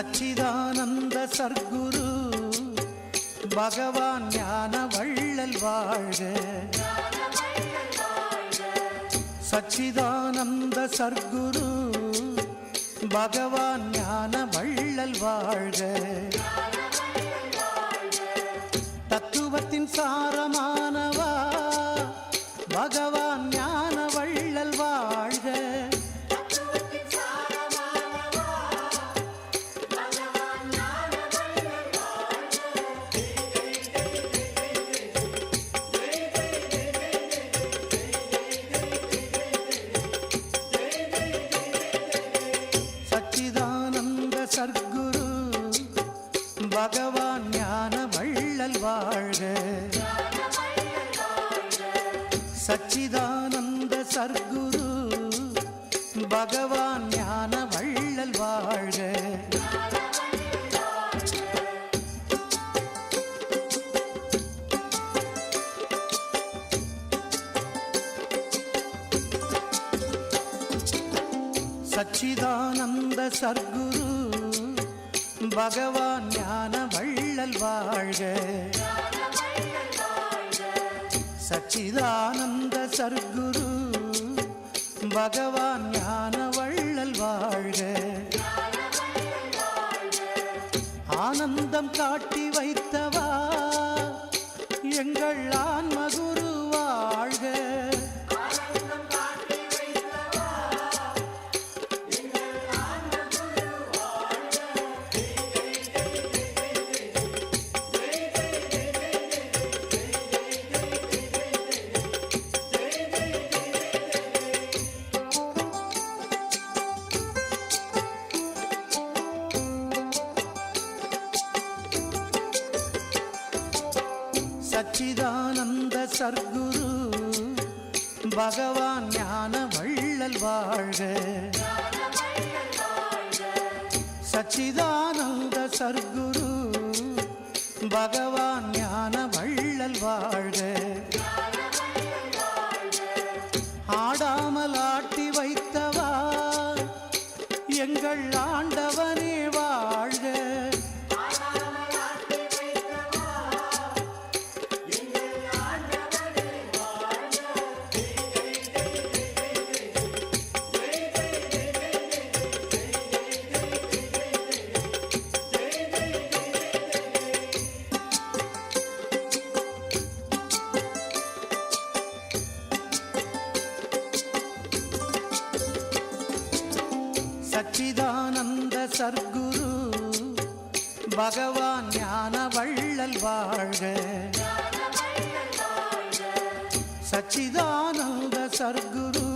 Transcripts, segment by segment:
சச்சிதானந்த சர்க்குரு பகவான் ஞான வள்ளல் வாழ்க. சச்சிதானந்த சர்க்குரு பகவான் ஞான வள்ளல் வாழ்க. தத்துவத்தின் சாரமானவா பகவான் ஞான வள்ளல் வாழ்க. சர்க்குரு பகவான் ஞான வள்ளல் வாழ்க. சச்சிதானந்த சர்க்குரு பகவான் ஞான வள்ளல் வாழ்க. சச்சிதானந்த சர்க்குரு பகவான் ஞான வள்ளல் வாழ்க. சச்சிதானந்த சர்க்குரு பகவான் ஞான வள்ளல் வாழ்க. ஆனந்தம் காட்டி வைத்தவா எங்கள் ஆன்மகுரு வாழ்க. சச்சிதானந்த சர்க்குரு பகவான் ஞான வள்ளல் வாழ்க. சச்சிதானந்த சர்க்குரு பகவான் ஞான வள்ளல் வாழ்க. ஆடாமல் ஆட்டி வைத்தவா எங்கள் ஆண்டவனே வாழ்க. சச்சிதானந்த சர்க்குரு பகவான் ஞான வள்ளல் வாழ்க. சச்சிதானந்த சர்க்குரு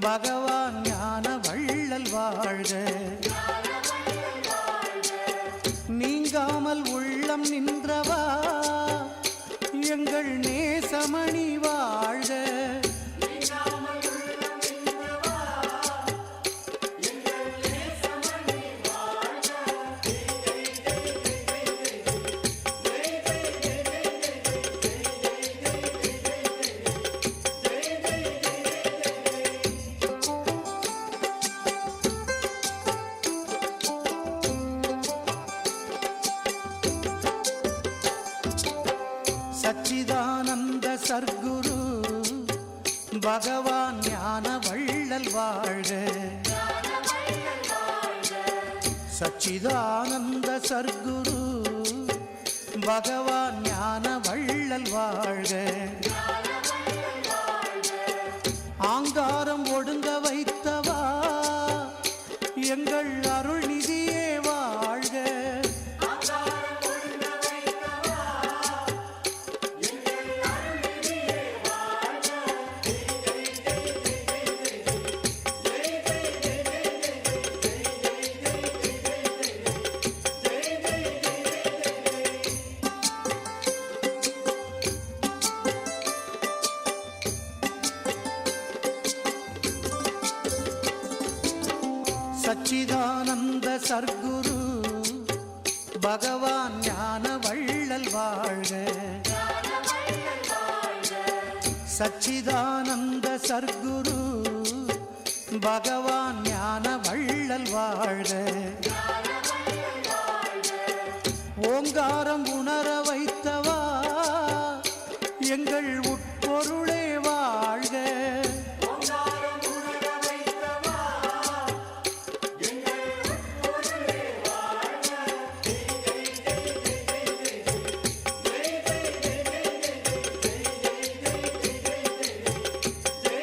பகவான் ஞான வள்ளல் வாழ்க. நீங்காமல் உள்ளம் நின்றவா எங்கள் நேசமணி வாழ்க. சச்சிதானந்த சர்க்குரு பகவான் ஞான வள்ளல் வாழ்க. சச்சிதானந்த சர்க்குரு பகவான் ஞான வள்ளல் வாழ்க. ஆங்காரம் ஒடுங்க வைத்தவா எங்கள் அருள் நிதியே வாழ்க. சச்சிதானந்த சர்க்குரு பகவான் ஞான வள்ளல் வாழ்க. சச்சிதானந்த சர்க்குரு பகவான் ஞான வள்ளல் வாழ்க. ஓங்காரம் உணர வைத்தவா எங்கள் உட்பொருளே